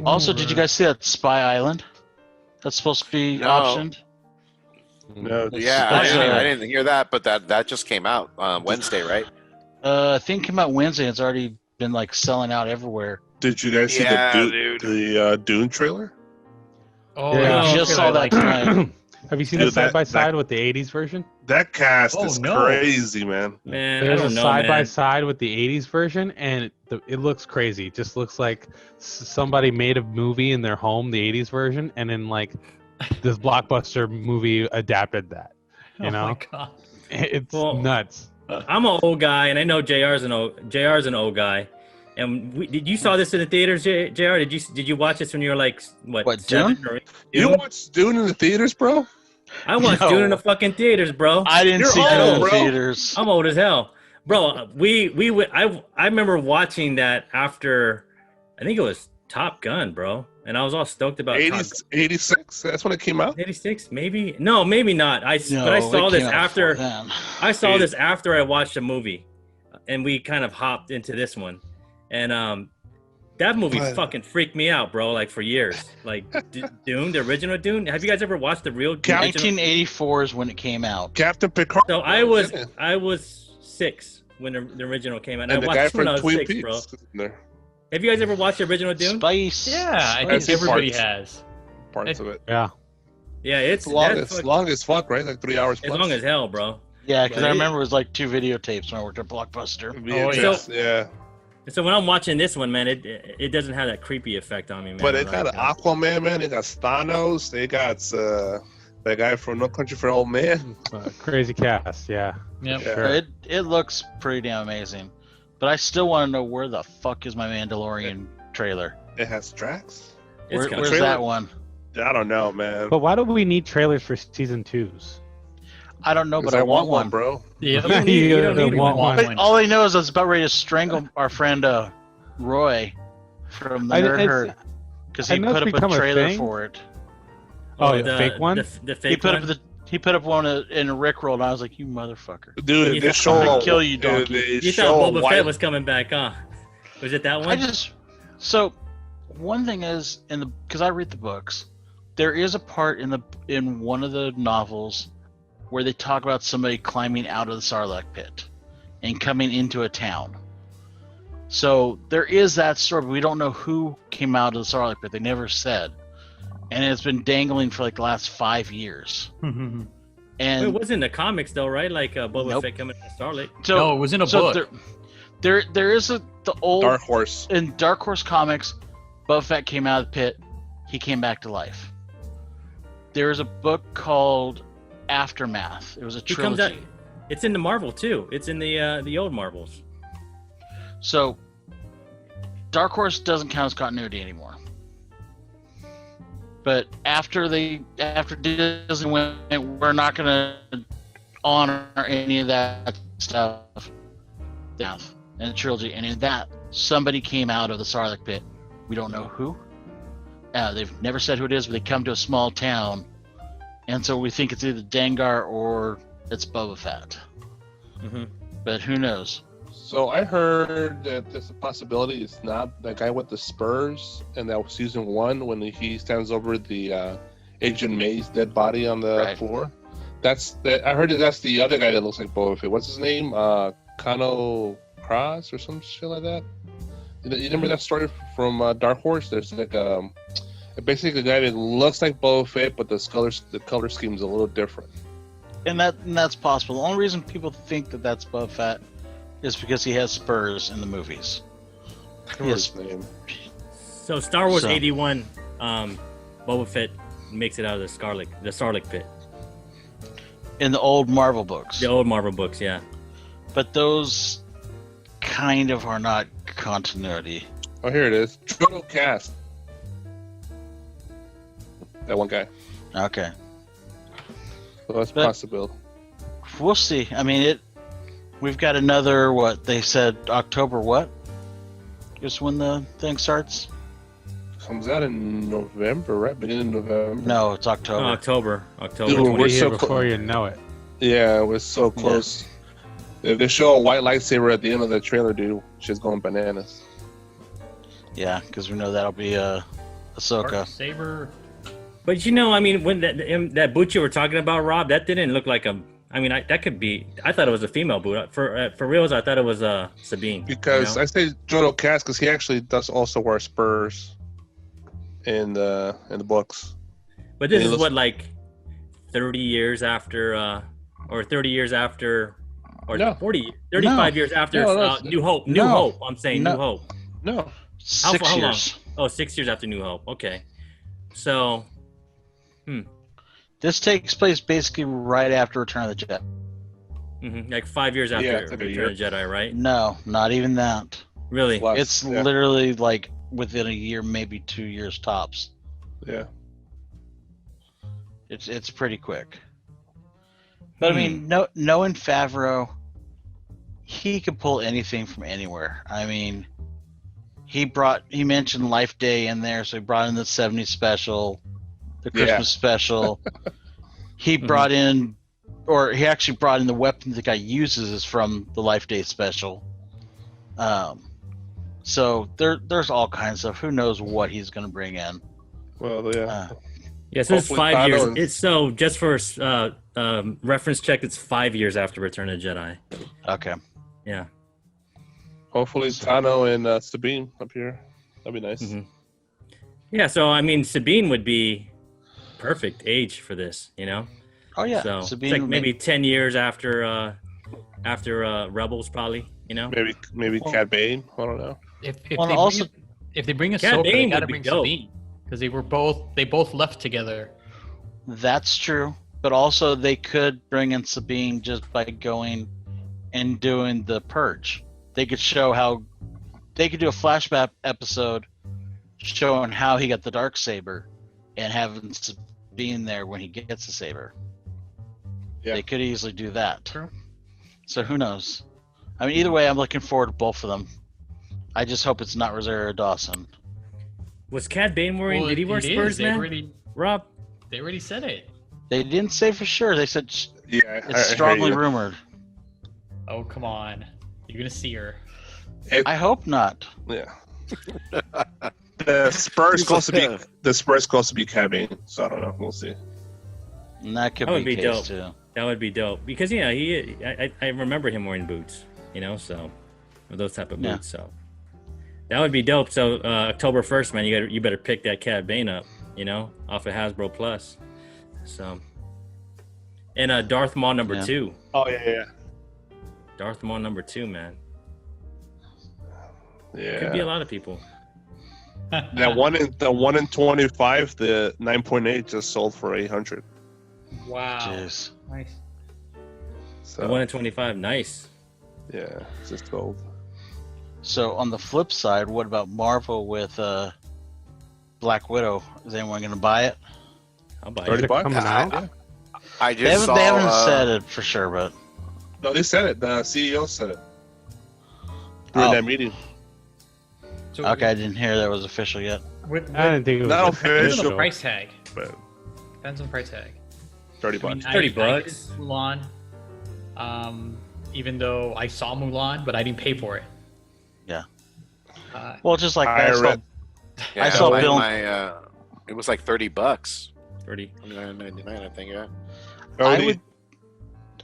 Also, did you guys see that Spy Island? That's supposed to be optioned. No. Yeah, I didn't hear that, but that just came out Wednesday, right? I think it came out Wednesday. It's already been like selling out everywhere. Did you guys see the Dune trailer? Oh, Yeah, I just saw that tonight. Have you seen the side by side with the '80s version? That cast is crazy, man. There's a side by side with the '80s version, and it looks crazy. It just looks like somebody made a movie in their home, the '80s version, and then like this blockbuster movie adapted that. You know, my God. It's nuts. I'm an old guy, and I know JR's an old guy. And did you saw this in the theaters, JR? Did you watch this when you were like what Dune? You watched Dune in the theaters, bro? I watched Dune in the fucking theaters, bro. I didn't see Dune in the theaters. I'm old as hell, bro. I remember watching that after, I think it was Top Gun, bro, and I was all stoked about 86. That's when it came out. 86, maybe. No, maybe not. But I saw this after. I saw this after I watched the movie, and we kind of hopped into this one. And that movie fucking freaked me out, bro, like for years. Like Dune, the original Dune. Have you guys ever watched the real Dune? 1984 is when it came out. Captain Picard. So I was 6 when the original came out. And I the watched guy it when I from was Twin 6, bro. Peaks. There. Have you guys ever watched the original Dune? Spice. Yeah, I think everybody has. Parts of it. Yeah. Yeah, it's long as fuck, right? Like 3 hours plus. It's long as hell, bro. Yeah, because I remember it was like 2 videotapes when I worked at Blockbuster. Yeah. So when I'm watching this one, man, it doesn't have that creepy effect on me, man. But it got Aquaman, man. They got Thanos. They got that guy from No Country for Old Men. Crazy cast, yeah. Yep. Sure. It looks pretty damn amazing. But I still want to know where the fuck is my Mandalorian trailer? It has Drax. Where's that one? I don't know, man. But why do we need trailers for season 2s? I don't know, but I want one, bro. Yeah, you don't want one. All I know is I was about ready to strangle our friend Roy from the Nerd Herd because he put up a trailer for it. Oh, the fake one? The fake one? He put up one in a Rickroll, and I was like, "You motherfucker, dude! This show, I'm gonna kill you, donkey." You thought Boba Fett was coming back, huh? Was it that one? So one thing is because I read the books, there is a part in one of the novels where they talk about somebody climbing out of the Sarlacc pit and coming into a town. So there is that story, but we don't know who came out of the Sarlacc pit. They never said. And it's been dangling for like the last 5 years. And it And wasn't in the comics though, right? Like Boba Fett coming to Starlight. No, it was in a book. There is the old Dark Horse. In Dark Horse comics, Boba Fett came out of the pit. He came back to life. There is a book called Aftermath. It was a trilogy. He comes out, it's in the Marvel too. It's in the old Marvels. So Dark Horse doesn't count as continuity anymore. But after Disney went, we're not going to honor any of that stuff. Death in the trilogy, and in that somebody came out of the Sarlacc pit. We don't know who. They've never said who it is, but they come to a small town, and so we think it's either Dengar or it's Boba Fett. But who knows? So I heard that there's a possibility it's not that guy with the Spurs in that season 1 when he stands over the Agent May's dead body on the floor. I heard that's the other guy that looks like Boba Fett. What's his name? Kano Cross or some shit like that. You remember that story from Dark Horse? There's like basically a guy that looks like Boba Fett, but the color scheme is a little different. And that's possible. The only reason people think that that's Boba Fett is because he has spurs in the movies. His name. So Star Wars 81, Boba Fett makes it out of the Sarlacc pit. In the old Marvel books. The old Marvel books, yeah. But those kind of are not continuity. Oh, here it is. Total cast. That one guy. Okay. So that's a possibility. We'll see. I mean, we've got another, what they said, October what? Just when the thing starts? Comes out in November, right? Beginning of November. No, it's October. October. Dude, we're so before you know it. Yeah, we're so close. Yeah. If they show a white lightsaber at the end of the trailer, dude, shit's going bananas. Yeah, because we know that'll be Ahsoka. Saber. But you know, I mean, when that boot you were talking about, Rob, that didn't look like a. I mean, that could be. I thought it was a female boot. For reals, I thought it was Sabine. Because I say Jodo Cass because he actually does also wear spurs in the books. But this is what, like 30 years after, or 30 years after, or 35 years after New Hope. New Hope. I'm saying New Hope. No. 6 how years. Long? Oh, 6 years after New Hope. Okay. So, This takes place basically right after Return of the Jedi. Mm-hmm. Like 5 years after Return of the Jedi, right? No, not even that. Really? It's literally like within a year, maybe 2 years tops. Yeah. It's pretty quick. But I mean, knowing Favreau, he could pull anything from anywhere. I mean, he mentioned Life Day in there, so he brought in the 70s special, the Christmas special. He brought in, or he actually brought in the weapon the guy uses is from the Life Day special. So there's all kinds of stuff. Who knows what he's going to bring in? Well, yeah. Yeah, so it's 5 years. It's so just for reference check. It's 5 years after Return of the Jedi. Okay. Yeah. Hopefully, Tano and Sabine up here. That'd be nice. Mm-hmm. Yeah. So I mean, Sabine would be perfect age for this. You know. Oh yeah. So Sabine it's like maybe 10 years after Rebels, probably. You know. Maybe Cad Bane. I don't know. If they bring Ahsoka, they gotta bring Sabine because they both left together. That's true, but also they could bring in Sabine just by going and doing the Purge. They could show how they could do a flashback episode showing how he got the Darksaber and having Sabine there when he gets the saber. Yeah. They could easily do that. True. So who knows? I mean, either way, I'm looking forward to both of them. I just hope it's not Rosario Dawson. Was Cad Bane wearing? Did he wear spurs, man? Rob? They already said it. They didn't say for sure. They said it's I strongly rumored. Oh, come on. You're going to see her. I hope not. Yeah. The Spurs close to be Cad Bane, so I don't know. We'll see. And that could be dope too. That would be dope because I remember him wearing boots, so those type of boots. So that would be dope. So October 1st, man, you better pick that Cad Bane up, off of Hasbro Plus. So and Darth Maul number 2. Oh yeah. Darth Maul number 2, man. Yeah. Could be a lot of people. That one in 25, the 9.8 just sold for 800. Wow. Jeez. Nice. So, the 1 in 25, nice. Yeah, it's just sold. So on the flip side, what about Marvel with Black Widow? Is anyone going to buy it? I'll buy it. Coming out? Yeah. I just they haven't said it for sure, but no, they said it. The CEO said it during that meeting. So okay, I didn't hear that was official yet. I didn't think it was not official. Depends on the price tag. But Depends on the price tag. $30. I mean, $30. I did Mulan. Even though I saw Mulan, but I didn't pay for it. Yeah. Well, just like I saw Bill. It was like $30. $29.99, I think. Yeah.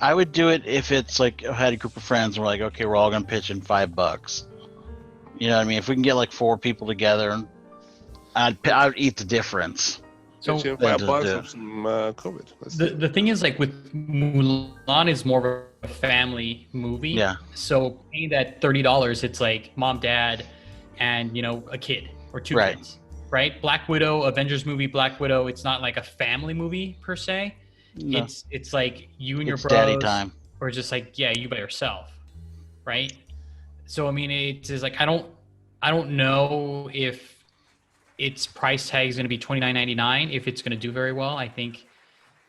I would do it if it's like I had a group of friends and we're like, okay, we're all gonna pitch in $5. You know what I mean? If we can get like 4 people together, I'd eat the difference. So $5 from some COVID. The thing is, like with Mulan, is more of a family movie. Yeah. So paying that $30, it's like mom, dad, and a kid or 2 kids, right? Black Widow, Avengers movie, Black Widow. It's not like a family movie per se. No. It's like you and your bros, daddy time, or just like you by yourself, right? So I mean, it's like I don't know if its price tag is going to be $29.99. If it's going to do very well, I think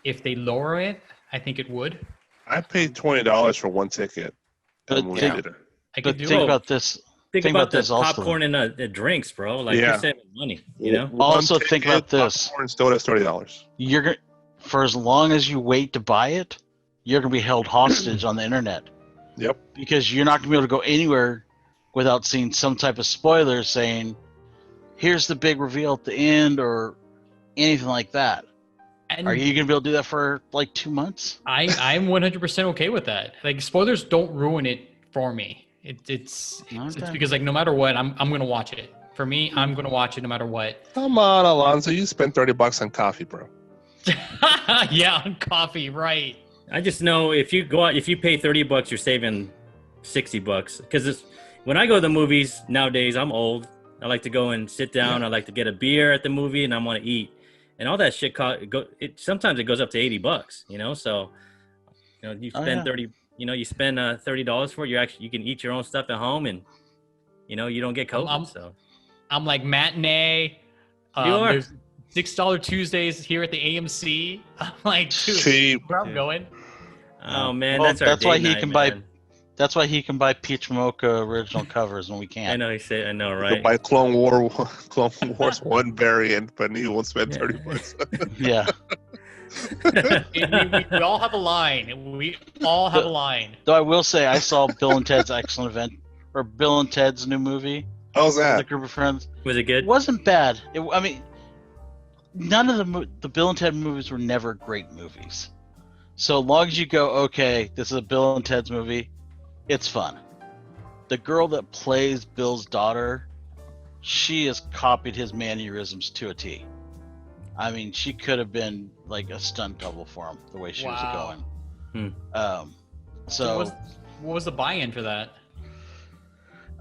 if they lower it, I think it would. I paid $20 for one ticket. But think about this. Think about this popcorn and the drinks, bro. Like you're saving money, Also think about this. Popcorn still has $30. You're gonna, for as long as you wait to buy it, you're gonna be held hostage on the internet. Yep. Because you're not gonna be able to go anywhere without seeing some type of spoiler saying, here's the big reveal at the end or anything like that. And are you gonna be able to do that for like 2 months? I'm 100% okay with that. Like spoilers don't ruin it for me. It's because like no matter what, I'm gonna watch it. For me, I'm gonna watch it no matter what. Come on, Alonzo, you spent $30 on coffee, bro. Yeah, on coffee, right? I just know if you go out, if you pay $30, you're saving $60. Because when I go to the movies nowadays, I'm old. I like to go and sit down. I like to get a beer at the movie, and I want to eat. And all that shit sometimes it goes up to $80, you know. So, you know, you spend you spend $30 for it. You can eat your own stuff at home, and you know you don't get COVID. I'm like matinee. There's $6 Tuesdays here at the AMC. I'm like, dude, cheap. Where I'm going. Oh man, that's why he can buy. That's why he can buy Peach Mocha original covers when we can't. I know, I know, right? He can buy Clone Wars 1 variant, but he won't spend $30. Yeah. we all have a line. We all have a line. Though I will say, I saw Bill and Ted's Excellent Event, or Bill and Ted's new movie. How's that? With a group of friends. Was it good? It wasn't bad. I mean, none of the Bill and Ted movies were never great movies. So long as you go, okay, this is a Bill and Ted's movie, it's fun. The girl that plays Bill's daughter, she has copied his mannerisms to a T. I mean, she could have been like a stunt double for him, the way she was going. So what was the buy-in for that?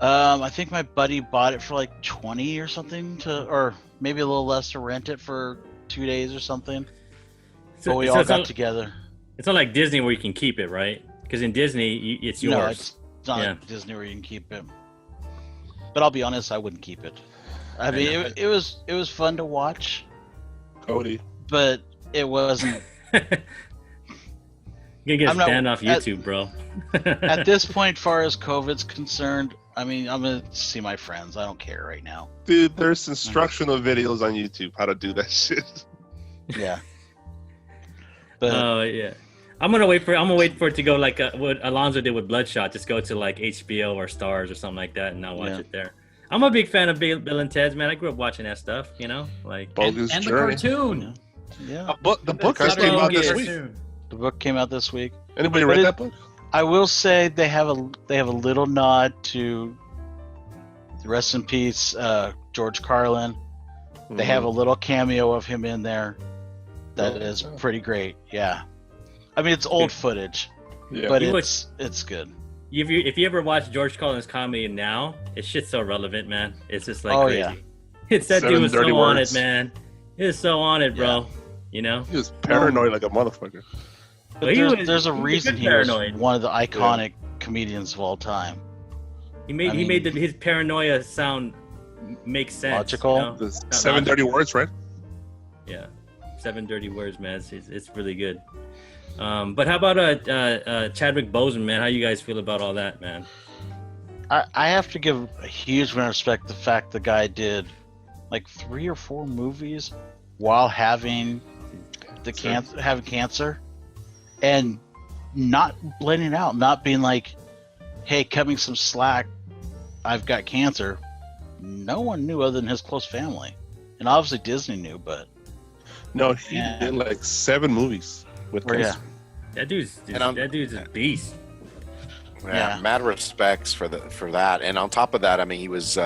I think my buddy bought it for like 20 or something or maybe a little less to rent it for 2 days or something. So we all got together. It's not like Disney where you can keep it, right? Because in Disney, it's yours. No, it's not like Disney where you can keep it. But I'll be honest, I wouldn't keep it. I mean, it was fun to watch. Cody. But it wasn't. You're gonna get banned off YouTube, bro. At this point, far as COVID's concerned, I mean, I'm gonna see my friends. I don't care right now. Dude, there's instructional videos on YouTube how to do that shit. Yeah. But, yeah. I'm gonna wait for it to go like what Alonzo did with Bloodshot. Just go to like HBO or Stars or something like that, and I'll watch it there. I'm a big fan of Bill and Ted's, man. I grew up watching that stuff, you know, like and the cartoon. Yeah. The book just came out this week. The book came out this week. Anybody read that book? I will say they have a little nod to rest in peace, George Carlin. They have a little cameo of him in there. That is pretty great. Yeah. I mean, it's old footage, but it's good. If you ever watch George Carlin's comedy now, it's shit's so relevant, man. It's just like crazy. Yeah. It's that dude was so on it, man. He was so on it, bro. You know? He was paranoid like a motherfucker. But there's a reason he was one of the iconic comedians of all time. He made his paranoia sound make sense. Logical. You know? The 7 dirty words, right? Yeah. 7 dirty words, man. It's really good. But how about Chadwick Boseman, man? How you guys feel about all that, man? I have to give a huge amount of respect to the fact the guy did like 3 or 4 movies while having cancer, and not blending out, not being like, "Hey, cut me some slack. I've got cancer." No one knew other than his close family, and obviously Disney knew, but. No, he did like 7 movies with cancer. That dude's a beast. Yeah, mad respects for that. And on top of that, I mean, he was,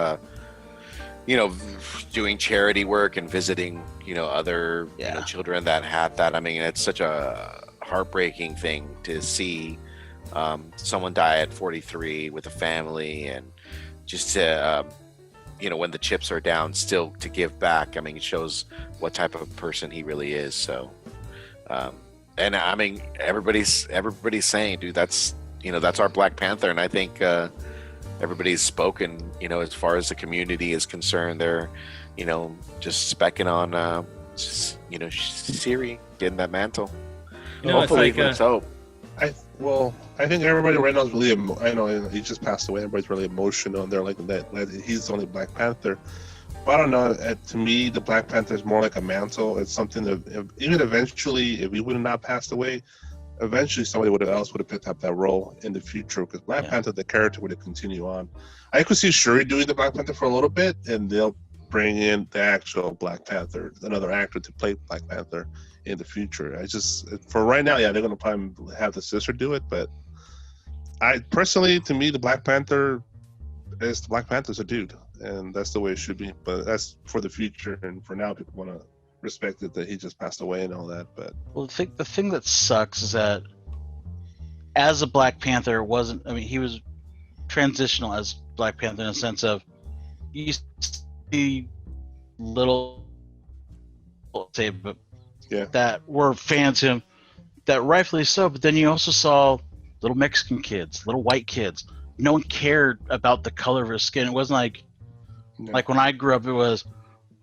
doing charity work and visiting, other children that had that. I mean, it's such a heartbreaking thing to see someone die at 43 with a family, and just to, when the chips are down, still to give back. I mean, it shows what type of person he really is. So, and I mean, everybody's saying, dude, that's our Black Panther. And I think everybody's spoken, as far as the community is concerned. They're, just specking on, Siri getting that mantle. Hopefully, let's hope. I think everybody right now is really. I know he just passed away. Everybody's really emotional, and they're like that. He's the only Black Panther. But I don't know. To me, the Black Panther is more like a mantle. It's something that even eventually, if he would have not passed away, eventually somebody else would have picked up that role in the future. Because Black Panther, the character, would have continued on. I could see Shuri doing the Black Panther for a little bit, and they'll bring in the actual Black Panther, another actor to play Black Panther in the future. I just, for right now, yeah, they're gonna probably have the sister do it, but I personally, to me, the Black Panther is a dude, and that's the way it should be. But that's for the future, and for now, people want to respect it that he just passed away and all that. But well, the thing that sucks is that as a Black Panther, it wasn't. I mean, he was transitional as Black Panther in a sense of you see little say, but yeah, that were fans of him, that rightfully so. But then you also saw little Mexican kids, little white kids. No one cared about the color of his skin. It wasn't like when I grew up, it was,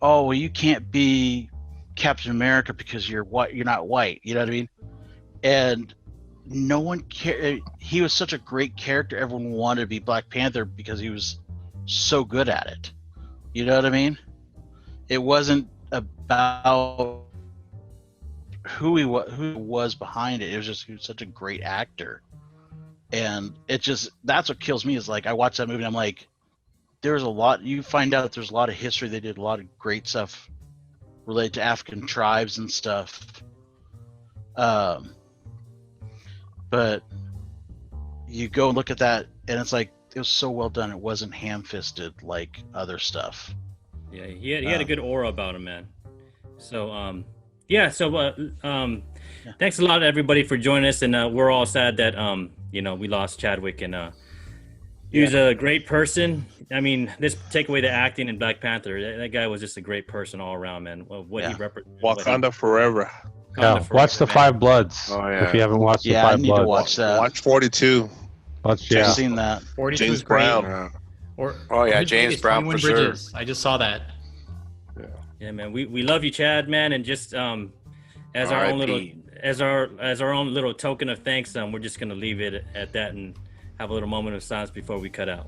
oh, well, you can't be Captain America because you're white. You're not white. You know what I mean? And no one cared. He was such a great character. Everyone wanted to be Black Panther because he was so good at it. You know what I mean? It wasn't about who he was behind it. It was just he was such a great actor. And it just, that's what kills me is like I watch that movie and I'm like, there's a lot, you find out there's a lot of history. They did a lot of great stuff related to African tribes and stuff. But you go and look at that and it's like, it was so well done. It wasn't ham-fisted like other stuff. Yeah, he had a good aura about him, man. So, thanks a lot everybody for joining us. And we're all sad that, we lost Chadwick, and he was a great person. I mean, let's take away the acting in Black Panther. That guy was just a great person all around, man. He represented. Wakanda forever. Watch the Five Bloods. Oh, yeah. If you haven't watched the Five I need Bloods. to watch that. Watch 42. I've seen that. 42 James is great. Brown. James Brown for sure. I just saw that. Yeah, man. We love you, Chad, man, and just as our own little token of thanks, we're just gonna leave it at that and have a little moment of silence before we cut out.